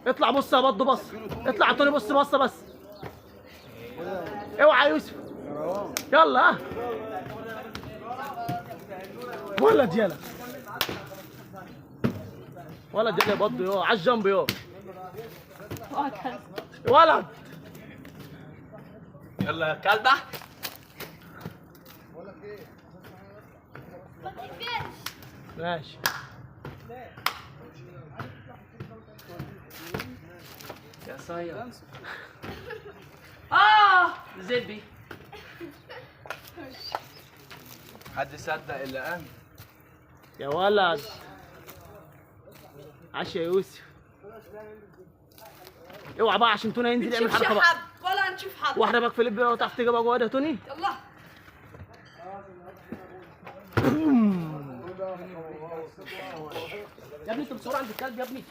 اطلع بص يا بض، بص اطلع يا توني، بص بصه بس. اوعى يا يوسف، يلا ها. ولد يلا، ولد يلا يا بض، يو على الجنب يو ولد. يلا يا كلبة. ماشي. يا صايع. زبي. حد يصدق الا انا. يا ولد عاش يا يوسف. اوعى بقى عشان توني ينزل يعمل حركه بقى. ولا نشوف حد. واحده بقى فيليب بقى وتحت تجيبها جوه ده توني. يلا. يا ابني انت بتصور عند الكلب يا ابني.